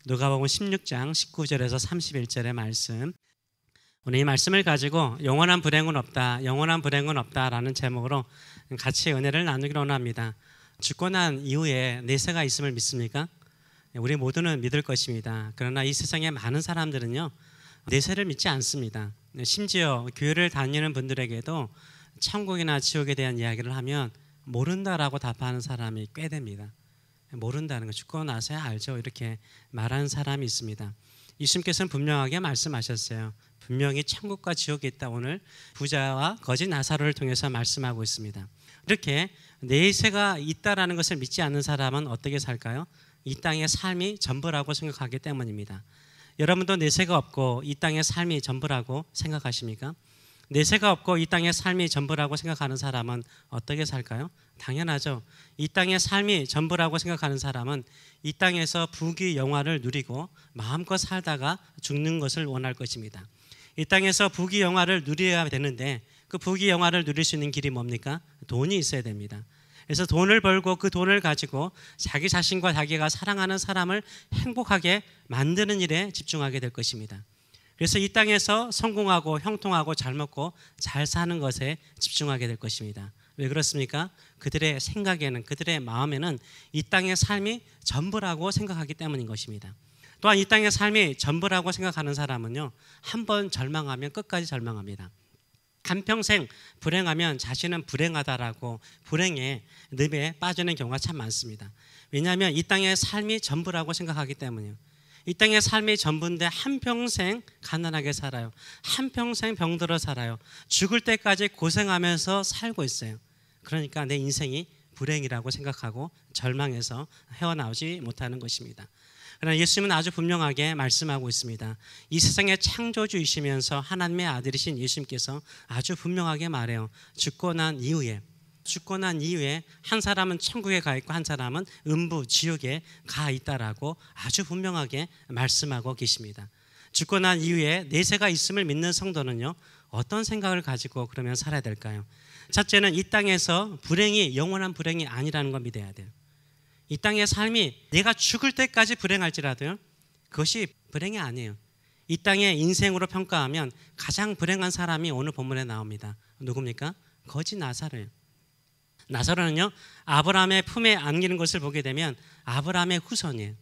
누가복음 16장 19절에서 31절의 말씀. 오늘 이 말씀을 가지고 영원한 불행은 없다, 영원한 불행은 없다라는 제목으로 같이 은혜를 나누기로 합니다. 죽고 난 이후에 내세가 있음을 믿습니까? 우리 모두는 믿을 것입니다. 그러나 이 세상에 많은 사람들은요, 내세를 믿지 않습니다. 심지어 교회를 다니는 분들에게도 천국이나 지옥에 대한 이야기를 하면 모른다라고 답하는 사람이 꽤 됩니다. 모른다는 거, 죽고 나서야 알죠, 이렇게 말하는 사람이 있습니다. 예수님께서는 분명하게 말씀하셨어요. 분명히 천국과 지옥이 있다. 오늘 부자와 거지 나사로를 통해서 말씀하고 있습니다. 이렇게 내세가 있다라는 것을 믿지 않는 사람은 어떻게 살까요? 이 땅의 삶이 전부라고 생각하기 때문입니다. 여러분도 내세가 없고 이 땅의 삶이 전부라고 생각하십니까? 내세가 없고 이 땅의 삶이 전부라고 생각하는 사람은 어떻게 살까요? 당연하죠. 이 땅의 삶이 전부라고 생각하는 사람은 이 땅에서 부귀 영화를 누리고 마음껏 살다가 죽는 것을 원할 것입니다. 이 땅에서 부귀 영화를 누려야 되는데 그 부귀 영화를 누릴 수 있는 길이 뭡니까? 돈이 있어야 됩니다. 그래서 돈을 벌고 그 돈을 가지고 자기 자신과 자기가 사랑하는 사람을 행복하게 만드는 일에 집중하게 될 것입니다. 그래서 이 땅에서 성공하고 형통하고 잘 먹고 잘 사는 것에 집중하게 될 것입니다. 왜 그렇습니까? 그들의 생각에는, 그들의 마음에는 이 땅의 삶이 전부라고 생각하기 때문인 것입니다. 또한 이 땅의 삶이 전부라고 생각하는 사람은요, 한번 절망하면 끝까지 절망합니다. 한평생 불행하면 자신은 불행하다라고 불행의 늪에 빠지는 경우가 참 많습니다. 왜냐하면 이 땅의 삶이 전부라고 생각하기 때문이에요. 이 땅의 삶이 전부인데 한평생 가난하게 살아요. 한평생 병들어 살아요. 죽을 때까지 고생하면서 살고 있어요. 그러니까 내 인생이 불행이라고 생각하고 절망해서 헤어나오지 못하는 것입니다. 그러나 예수님은 아주 분명하게 말씀하고 있습니다. 이 세상의 창조주이시면서 하나님의 아들이신 예수님께서 아주 분명하게 말해요. 죽고 난 이후에 한 사람은 천국에 가 있고 한 사람은 음부 지옥에 가 있다라고 아주 분명하게 말씀하고 계십니다. 죽고 난 이후에 내세가 있음을 믿는 성도는요, 어떤 생각을 가지고 그러면 살아야 될까요? 첫째는 이 땅에서 불행이 영원한 불행이 아니라는 걸 믿어야 돼요. 이 땅의 삶이 내가 죽을 때까지 불행할지라도요, 그것이 불행이 아니에요. 이 땅의 인생으로 평가하면 가장 불행한 사람이 오늘 본문에 나옵니다. 누굽니까? 거지 나사로예요. 나사로는요, 아브라함의 품에 안기는 것을 보게 되면 아브라함의 후손이에요.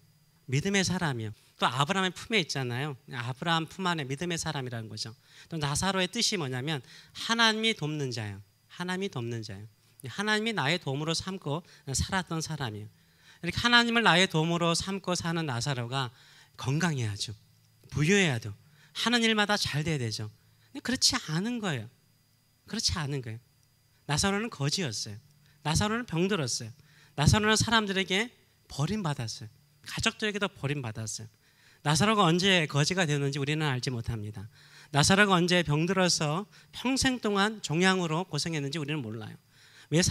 믿음의 사람이요. 또 아브라함의 품에 있잖아요. 아브라함 품 안에 믿음의 사람이라는 거죠. 또 나사로의 뜻이 뭐냐면 하나님이 돕는 자예요. 하나님이 돕는 자예요. 하나님이 나의 도움으로 삼고 살았던 사람이에요. 이렇게 하나님을 나의 도움으로 삼고 사는 나사로가 건강해야죠. 부유해야 돼요. 하는 일마다 잘 돼야 되죠. 근데 그렇지 않은 거예요. 그렇지 않은 거예요. 나사로는 거지였어요. 나사로는 병들었어요. 나사로는 사람들에게 버림받았어요. 가족들에게도 버림받았어요. 나사로가 언제 거지가 되었는지 우리는 알지 못합니다. 나사로가 언제 병들어서 평생 동안 종양으로 고생했는지 우리는 몰라요. 왜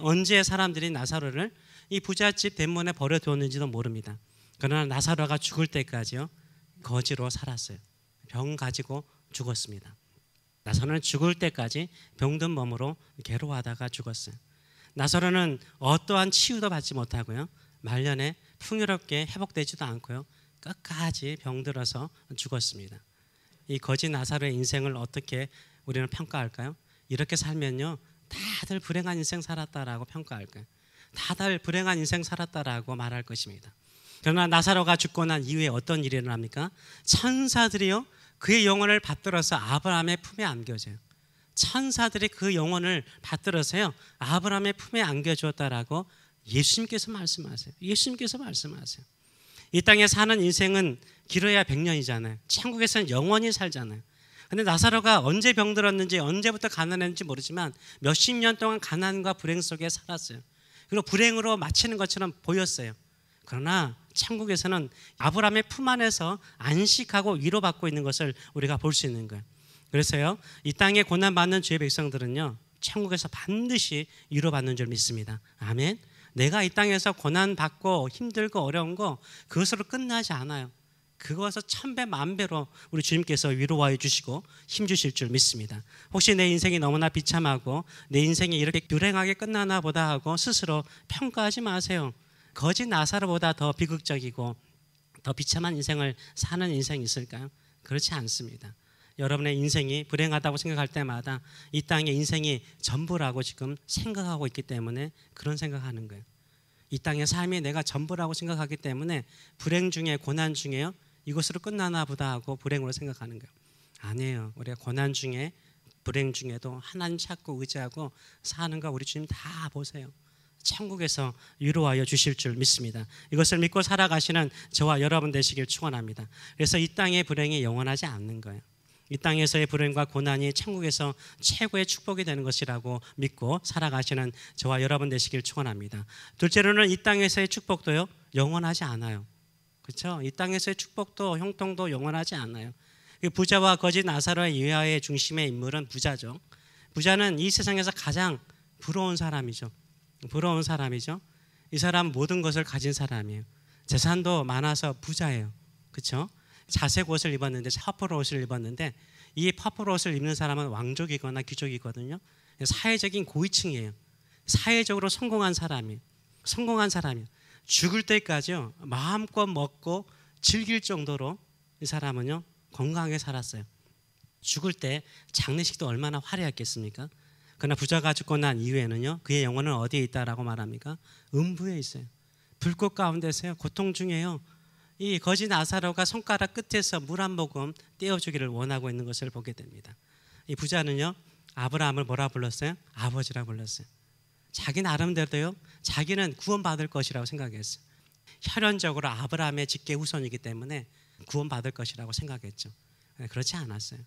언제 사람들이 나사로를 이 부잣집 대문에 버려두었는지도 모릅니다. 그러나 나사로가 죽을 때까지요, 거지로 살았어요. 병 가지고 죽었습니다. 나사로는 죽을 때까지 병든 몸으로 괴로워하다가 죽었어요. 나사로는 어떠한 치유도 받지 못하고요, 말년에 풍요롭게 회복되지도 않고요, 끝까지 병들어서 죽었습니다. 이 거지 나사로의 인생을 어떻게 우리는 평가할까요? 이렇게 살면요, 다들 불행한 인생 살았다라고 평가할 거예요. 다들 불행한 인생 살았다라고 말할 것입니다. 그러나 나사로가 죽고 난 이후에 어떤 일이 일어납니까? 천사들이요, 그의 영혼을 받들어서 아브라함의 품에 안겨줘요. 천사들이 그 영혼을 받들어서요, 아브라함의 품에 안겨주었다라고 예수님께서 말씀하세요. 예수님께서 말씀하세요. 이 땅에 사는 인생은 길어야 100년이잖아요. 천국에서는 영원히 살잖아요. 근데 나사로가 언제 병들었는지, 언제부터 가난했는지 모르지만 몇십 년 동안 가난과 불행 속에 살았어요. 그리고 불행으로 마치는 것처럼 보였어요. 그러나 천국에서는 아브라함의 품 안에서 안식하고 위로받고 있는 것을 우리가 볼 수 있는 거예요. 그래서요, 이 땅에 고난받는 주의 백성들은요, 천국에서 반드시 위로받는 줄 믿습니다. 아멘. 내가 이 땅에서 고난받고 힘들고 어려운 거 그것으로 끝나지 않아요. 그것을 천배 만배로 우리 주님께서 위로하여 주시고 힘주실 줄 믿습니다. 혹시 내 인생이 너무나 비참하고 내 인생이 이렇게 불행하게 끝나나 보다 하고 스스로 평가하지 마세요. 거지 나사로보다 더 비극적이고 더 비참한 인생을 사는 인생이 있을까요? 그렇지 않습니다. 여러분의 인생이 불행하다고 생각할 때마다 이 땅의 인생이 전부라고 지금 생각하고 있기 때문에 그런 생각하는 거예요. 이 땅의 삶이 내가 전부라고 생각하기 때문에 불행 중에 고난 중에요, 이것으로 끝나나 보다 하고 불행으로 생각하는 거예요. 아니에요. 우리가 고난 중에 불행 중에도 하나님 찾고 의지하고 사는 거 우리 주님 다 보세요. 천국에서 위로하여 주실 줄 믿습니다. 이것을 믿고 살아가시는 저와 여러분 되시길 축원합니다. 그래서 이 땅의 불행이 영원하지 않는 거예요. 이 땅에서의 불행과 고난이 천국에서 최고의 축복이 되는 것이라고 믿고 살아가시는 저와 여러분 되시길 축원합니다. 둘째로는 이 땅에서의 축복도요, 영원하지 않아요. 그렇죠? 이 땅에서의 축복도 형통도 영원하지 않아요. 부자와 거지 나사로의 이하의 중심의 인물은 부자죠. 부자는 이 세상에서 가장 부러운 사람이죠. 부러운 사람이죠. 이 사람 모든 것을 가진 사람이에요. 재산도 많아서 부자예요. 그렇죠? 자색 옷을 입었는데, 퍼플 옷을 입었는데, 이 퍼플 옷을 입는 사람은 왕족이거나 귀족이거든요. 사회적인 고위층이에요. 사회적으로 성공한 사람이에요. 성공한 사람이에요. 죽을 때까지요, 마음껏 먹고 즐길 정도로 이 사람은요, 건강하게 살았어요. 죽을 때 장례식도 얼마나 화려했겠습니까? 그러나 부자가 죽고 난 이후에는요, 그의 영혼은 어디에 있다라고 말합니까? 음부에 있어요. 불꽃 가운데서요, 고통 중에요, 이 거지 나사로가 손가락 끝에서 물 한 모금 떼어주기를 원하고 있는 것을 보게 됩니다. 이 부자는요, 아브라함을 뭐라 불렀어요? 아버지라 불렀어요. 자기 나름대로요, 자기는 구원받을 것이라고 생각했어요. 혈연적으로 아브라함의 직계 후손이기 때문에 구원받을 것이라고 생각했죠. 그렇지 않았어요.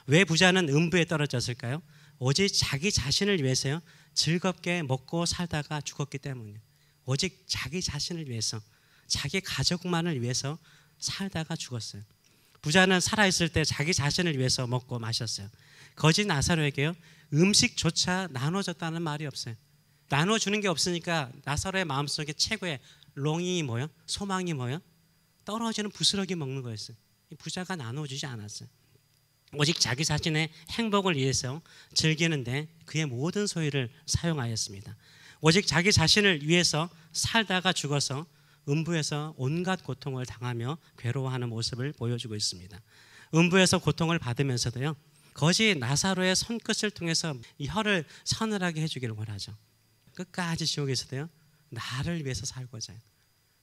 왜 부자는 음부에 떨어졌을까요? 오직 자기 자신을 위해서요, 즐겁게 먹고 살다가 죽었기 때문이에요. 오직 자기 자신을 위해서, 자기 가족만을 위해서 살다가 죽었어요. 부자는 살아있을 때 자기 자신을 위해서 먹고 마셨어요. 거지 나사로에게요, 음식조차 나눠줬다는 말이 없어요. 나눠주는 게 없으니까 나사로의 마음속에 최고의 롱이 뭐예요? 소망이 뭐예요? 떨어지는 부스러기 먹는 거였어요. 이 부자가 나눠주지 않았어요. 오직 자기 자신의 행복을 위해서 즐기는데 그의 모든 소유를 사용하였습니다. 오직 자기 자신을 위해서 살다가 죽어서 음부에서 온갖 고통을 당하며 괴로워하는 모습을 보여주고 있습니다. 음부에서 고통을 받으면서도요, 거지 나사로의 손끝을 통해서 이 혀를 서늘하게 해주기를 원하죠. 끝까지 지옥에서도요, 나를 위해서 살고자 해요.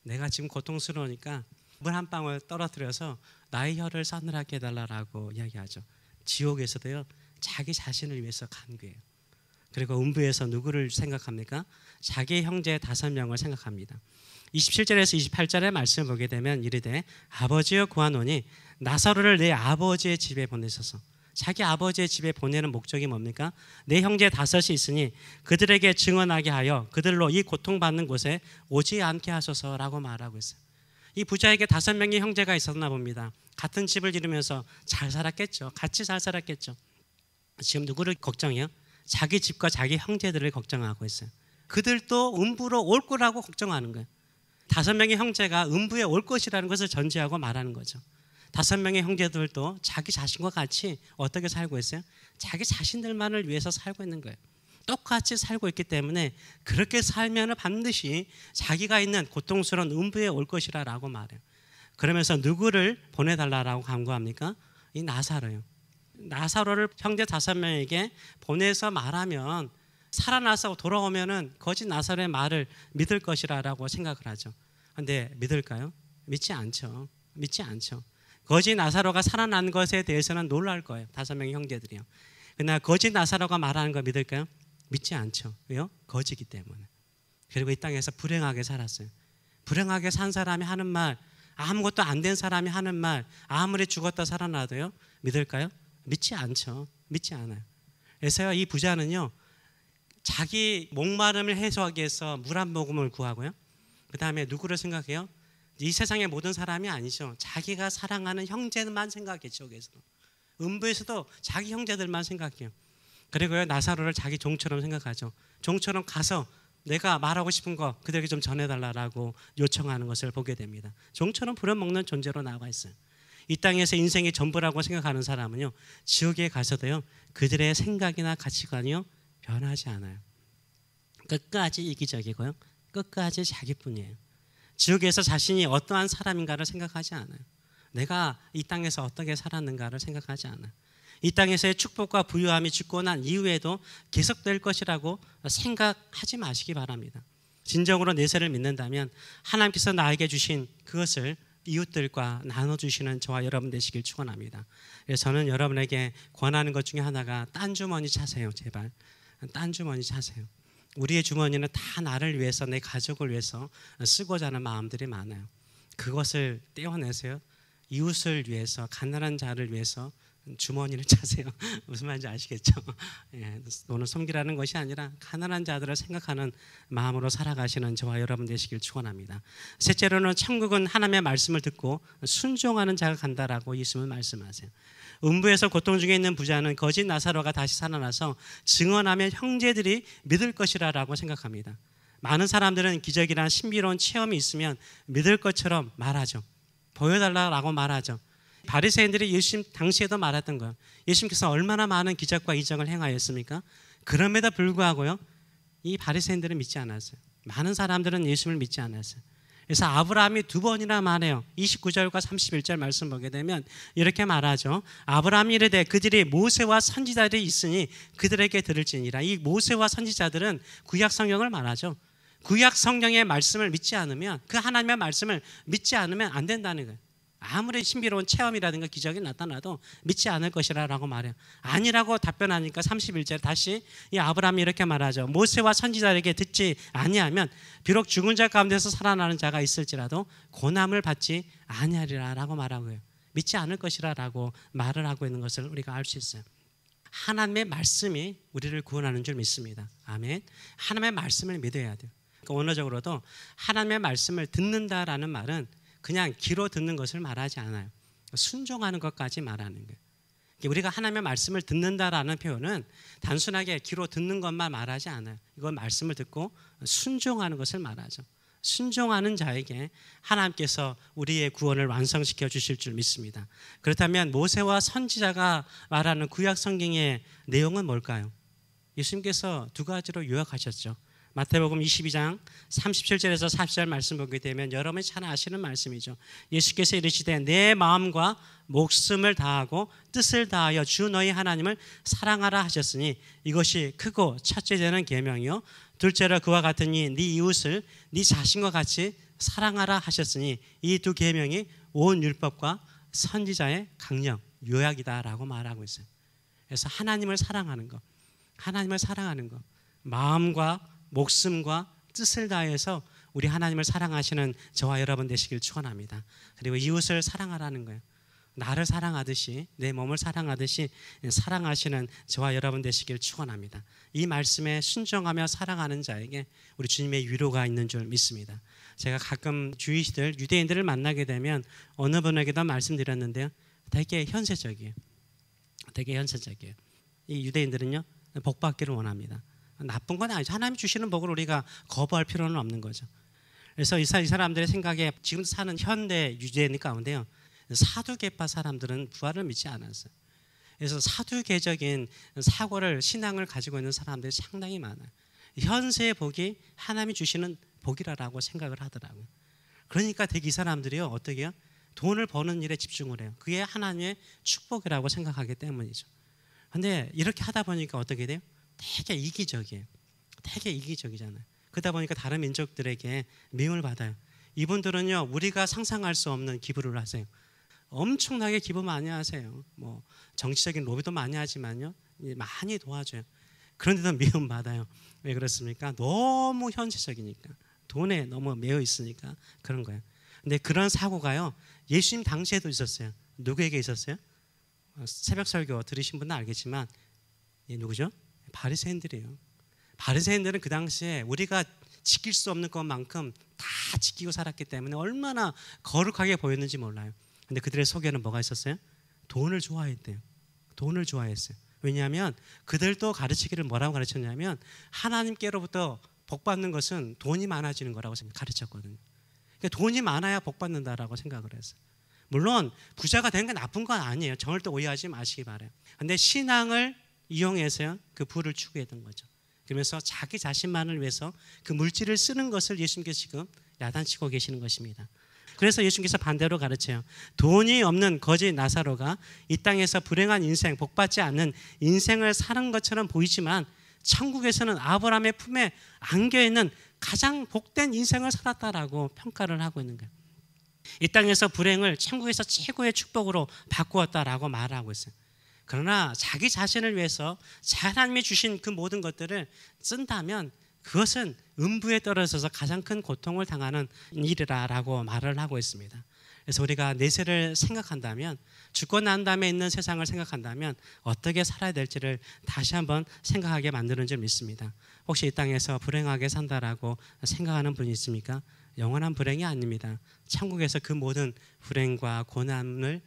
내가 지금 고통스러우니까 물 한 방울 떨어뜨려서 나의 혀를 서늘하게 해달라고 이야기하죠. 지옥에서도요, 자기 자신을 위해서 간구해요. 그리고 음부에서 누구를 생각합니까? 자기 형제 5명을 생각합니다. 27절에서 28절의 말씀을 보게 되면 이르되 아버지여 구하노니 나사로를 내 아버지의 집에 보내소서. 자기 아버지의 집에 보내는 목적이 뭡니까? 내 형제 5이 있으니 그들에게 증언하게 하여 그들로 이 고통받는 곳에 오지 않게 하소서라고 말하고 있어요. 이 부자에게 5명의 형제가 있었나 봅니다. 같은 집을 이루면서 잘 살았겠죠. 같이 잘 살았겠죠. 지금 누구를 걱정해요? 자기 집과 자기 형제들을 걱정하고 있어요. 그들도 음부로 올 거라고 걱정하는 거예요. 5명의 형제가 음부에 올 것이라는 것을 전제하고 말하는 거죠. 5명의 형제들도 자기 자신과 같이 어떻게 살고 있어요? 자기 자신들만을 위해서 살고 있는 거예요. 똑같이 살고 있기 때문에 그렇게 살면 반드시 자기가 있는 고통스러운 음부에 올 것이라고 말해요. 그러면서 누구를 보내달라고 간구합니까? 이 나사로요. 나사로를 형제 5명에게 보내서 말하면 살아나서 돌아오면은 거짓 나사로의 말을 믿을 것이라고 생각을 하죠. 근데 믿을까요? 믿지 않죠. 믿지 않죠. 거짓 나사로가 살아난 것에 대해서는 놀랄 거예요. 5명의 형제들이요. 그러나 거짓 나사로가 말하는 거 믿을까요? 믿지 않죠. 왜요? 거지기 때문에. 그리고 이 땅에서 불행하게 살았어요. 불행하게 산 사람이 하는 말, 아무것도 안 된 사람이 하는 말, 아무리 죽었다 살아나도요, 믿을까요? 믿지 않죠. 믿지 않아요. 그래서요, 이 부자는요, 자기 목마름을 해소하기 위해서 물 한 모금을 구하고요, 그 다음에 누구를 생각해요? 이 세상의 모든 사람이 아니죠. 자기가 사랑하는 형제만 생각했죠. 여기서도. 음부에서도 자기 형제들만 생각해요. 그리고요, 나사로를 자기 종처럼 생각하죠. 종처럼 가서 내가 말하고 싶은 거 그들에게 좀 전해달라고 요청하는 것을 보게 됩니다. 종처럼 부려먹는 존재로 나와 있어요. 이 땅에서 인생이 전부라고 생각하는 사람은요, 지옥에 가서도요, 그들의 생각이나 가치관이요, 변하지 않아요. 끝까지 이기적이고요, 끝까지 자기뿐이에요. 지옥에서 자신이 어떠한 사람인가를 생각하지 않아요. 내가 이 땅에서 어떻게 살았는가를 생각하지 않아요. 이 땅에서의 축복과 부유함이 죽고 난 이후에도 계속될 것이라고 생각하지 마시기 바랍니다. 진정으로 내세를 믿는다면 하나님께서 나에게 주신 그것을 이웃들과 나눠주시는 저와 여러분 되시길 축원합니다. 그래서 저는 여러분에게 권하는 것 중에 하나가 딴 주머니 차세요. 제발 딴 주머니 차세요. 우리의 주머니는 다 나를 위해서, 내 가족을 위해서 쓰고자 하는 마음들이 많아요. 그것을 떼어내세요. 이웃을 위해서, 가난한 자를 위해서 주머니를 차세요. 무슨 말인지 아시겠죠? 예, 돈을 섬기라는 것이 아니라 가난한 자들을 생각하는 마음으로 살아가시는 저와 여러분 되시길 축원합니다. 셋째로는 천국은 하나님의 말씀을 듣고 순종하는 자가 간다라고 예수님은 말씀하세요. 음부에서 고통 중에 있는 부자는 거짓 나사로가 다시 살아나서 증언하면 형제들이 믿을 것이라고 생각합니다. 많은 사람들은 기적이나 신비로운 체험이 있으면 믿을 것처럼 말하죠. 보여달라고 말하죠. 바리새인들이 예수님 당시에도 말했던 거예요. 예수님께서 얼마나 많은 기적과 이적을 행하였습니까? 그럼에도 불구하고요, 이 바리새인들은 믿지 않았어요. 많은 사람들은 예수님을 믿지 않았어요. 그래서 아브라함이 두 번이나 말해요. 29절과 31절 말씀 보게 되면 이렇게 말하죠. 아브라함이 이르되 그들이 모세와 선지자들이 있으니 그들에게 들을지니라. 이 모세와 선지자들은 구약 성경을 말하죠. 구약 성경의 말씀을 믿지 않으면, 그 하나님의 말씀을 믿지 않으면 안 된다는 거예요. 아무리 신비로운 체험이라든가 기적이 나타나도 믿지 않을 것이라고 말해요. 아니라고 답변하니까 31절에 다시 이 아브라함이 이렇게 말하죠. 모세와 선지자에게 듣지 아니하면 비록 죽은 자 가운데서 살아나는 자가 있을지라도 고난을 받지 아니하리라라고 말하고 해요. 믿지 않을 것이라고 말을 하고 있는 것을 우리가 알 수 있어요. 하나님의 말씀이 우리를 구원하는 줄 믿습니다. 아멘. 하나님의 말씀을 믿어야 돼요. 그러니까 원어적으로도 하나님의 말씀을 듣는다라는 말은 그냥 귀로 듣는 것을 말하지 않아요. 순종하는 것까지 말하는 거예요. 우리가 하나님의 말씀을 듣는다라는 표현은 단순하게 귀로 듣는 것만 말하지 않아요. 이건 말씀을 듣고 순종하는 것을 말하죠. 순종하는 자에게 하나님께서 우리의 구원을 완성시켜 주실 줄 믿습니다. 그렇다면 모세와 선지자가 말하는 구약 성경의 내용은 뭘까요? 예수님께서 두 가지로 요약하셨죠. 마태복음 22장 37절에서 40절 말씀 보게 되면 여러분이 잘 아시는 말씀이죠. 예수께서 이르시되 내 마음과 목숨을 다하고 뜻을 다하여 주 너희 하나님을 사랑하라 하셨으니 이것이 크고 첫째 되는 계명이요 둘째로 그와 같으니 네 이웃을 네 자신과 같이 사랑하라 하셨으니 이 두 계명이 온 율법과 선지자의 강령 요약이다라고 말하고 있어요. 그래서 하나님을 사랑하는 것, 하나님을 사랑하는 것, 마음과 목숨과 뜻을 다해서 우리 하나님을 사랑하시는 저와 여러분 되시길 축원합니다. 그리고 이웃을 사랑하라는 거예요. 나를 사랑하듯이, 내 몸을 사랑하듯이 사랑하시는 저와 여러분 되시길 축원합니다. 이 말씀에 순종하며 사랑하는 자에게 우리 주님의 위로가 있는 줄 믿습니다. 제가 가끔 주이시들, 유대인들을 만나게 되면 어느 분에게도 말씀드렸는데요, 되게 현세적이에요. 되게 현세적이에요. 이 유대인들은요, 복 받기를 원합니다. 나쁜 건 아니죠. 하나님 주시는 복을 우리가 거부할 필요는 없는 거죠. 그래서 이 사람들의 생각에 지금 사는 현대 유대인 가운데요, 사두개파 사람들은 부활을 믿지 않았어요. 그래서 사두개적인 사고를, 신앙을 가지고 있는 사람들이 상당히 많아요. 현세의 복이 하나님이 주시는 복이라고 생각을 하더라고요. 그러니까 되게 이 사람들이요, 어떻게 해요? 돈을 버는 일에 집중을 해요. 그게 하나님의 축복이라고 생각하기 때문이죠. 그런데 이렇게 하다 보니까 어떻게 돼요? 되게 이기적이에요. 되게 이기적이잖아요. 그러다 보니까 다른 민족들에게 미움을 받아요. 이분들은요, 우리가 상상할 수 없는 기부를 하세요. 엄청나게 기부 많이 하세요. 뭐 정치적인 로비도 많이 하지만요, 많이 도와줘요. 그런데도 미움 받아요. 왜 그렇습니까? 너무 현실적이니까, 돈에 너무 매여 있으니까 그런 거예요. 근데 그런 사고가요, 예수님 당시에도 있었어요. 누구에게 있었어요? 새벽 설교 들으신 분은 알겠지만, 누구죠? 바리새인들이에요. 바리새인들은 그 당시에 우리가 지킬 수 없는 것만큼 다 지키고 살았기 때문에 얼마나 거룩하게 보였는지 몰라요. 근데 그들의 속에는 뭐가 있었어요? 돈을 좋아했대요. 돈을 좋아했어요. 왜냐하면 그들도 가르치기를 뭐라고 가르쳤냐면 하나님께로부터 복 받는 것은 돈이 많아지는 거라고 가르쳤거든요. 그러니까 돈이 많아야 복 받는다라고 생각을 했어요. 물론 부자가 되는 게 나쁜 건 아니에요. 절대 오해하지 마시기 바라요. 근데 신앙을 이용해서요, 그 부를 추구했던 거죠. 그러면서 자기 자신만을 위해서 그 물질을 쓰는 것을 예수님께서 지금 야단치고 계시는 것입니다. 그래서 예수님께서 반대로 가르쳐요. 돈이 없는 거지 나사로가 이 땅에서 불행한 인생, 복받지 않는 인생을 사는 것처럼 보이지만 천국에서는 아브라함의 품에 안겨있는 가장 복된 인생을 살았다라고 평가를 하고 있는 거예요. 이 땅에서 불행을 천국에서 최고의 축복으로 바꾸었다라고 말하고 있어요. 그러나 자기 자신을 위해서 하나님이 주신 그 모든 것들을 쓴다면 그것은 음부에 떨어져서 가장 큰 고통을 당하는 일이라고 말을 하고 있습니다. 그래서 우리가 내세를 생각한다면, 죽고 난 다음에 있는 세상을 생각한다면 어떻게 살아야 될지를 다시 한번 생각하게 만드는 줄 믿습니다. 혹시 이 땅에서 불행하게 산다라고 생각하는 분이 있습니까? 영원한 불행이 아닙니다. 천국에서 그 모든 불행과 고난을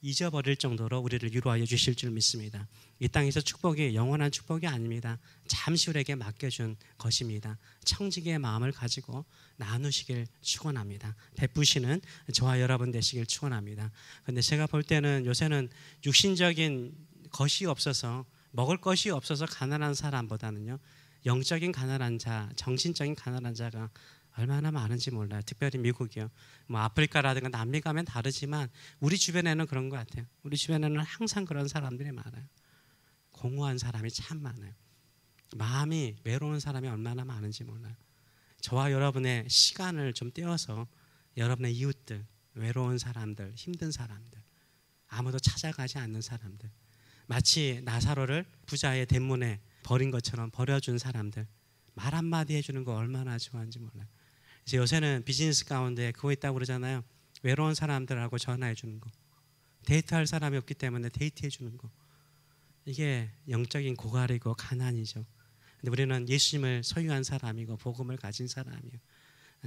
잊어버릴 정도로 우리를 위로하여 주실 줄 믿습니다. 이 땅에서 축복이 영원한 축복이 아닙니다. 잠시 우리에게 맡겨준 것입니다. 청지기의 마음을 가지고 나누시길 축원합니다. 베푸시는 저와 여러분 되시길 축원합니다. 그런데 제가 볼 때는 요새는 육신적인 것이 없어서, 먹을 것이 없어서 가난한 사람보다는요, 영적인 가난한 자, 정신적인 가난한 자가 얼마나 많은지 몰라요. 특별히 미국이요. 뭐 아프리카라든가 남미 가면 다르지만 우리 주변에는 그런 것 같아요. 우리 주변에는 항상 그런 사람들이 많아요. 공허한 사람이 참 많아요. 마음이 외로운 사람이 얼마나 많은지 몰라요. 저와 여러분의 시간을 좀 떼어서 여러분의 이웃들, 외로운 사람들, 힘든 사람들, 아무도 찾아가지 않는 사람들, 마치 나사로를 부자의 대문에 버린 것처럼 버려준 사람들, 말 한마디 해주는 거 얼마나 좋아하는지 몰라요. 이제 요새는 비즈니스 가운데 그거 있다고 그러잖아요. 외로운 사람들하고 전화해 주는 거, 데이트할 사람이 없기 때문에 데이트해 주는 거, 이게 영적인 고갈이고 가난이죠. 근데 우리는 예수님을 소유한 사람이고 복음을 가진 사람이에요.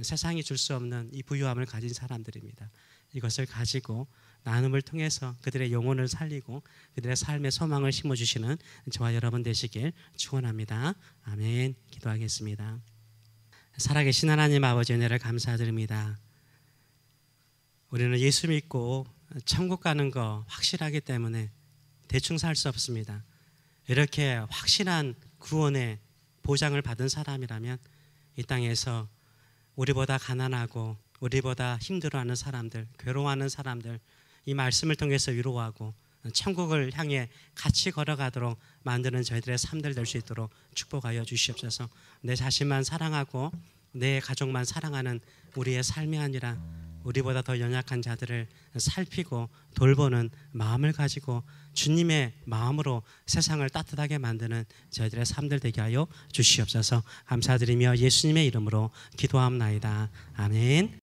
세상이 줄 수 없는 이 부유함을 가진 사람들입니다. 이것을 가지고 나눔을 통해서 그들의 영혼을 살리고 그들의 삶의 소망을 심어주시는 저와 여러분 되시길 축원합니다. 아멘. 기도하겠습니다. 살아계신 하나님 아버지, 은혜를 감사드립니다. 우리는 예수 믿고 천국 가는 거 확실하기 때문에 대충 살 수 없습니다. 이렇게 확실한 구원의 보장을 받은 사람이라면 이 땅에서 우리보다 가난하고 우리보다 힘들어하는 사람들, 괴로워하는 사람들, 이 말씀을 통해서 위로하고 천국을 향해 같이 걸어가도록 만드는 저희들의 삶들 될 수 있도록 축복하여 주시옵소서. 내 자신만 사랑하고 내 가족만 사랑하는 우리의 삶이 아니라 우리보다 더 연약한 자들을 살피고 돌보는 마음을 가지고 주님의 마음으로 세상을 따뜻하게 만드는 저희들의 삶들 되게 하여 주시옵소서. 감사드리며 예수님의 이름으로 기도합나이다. 아멘.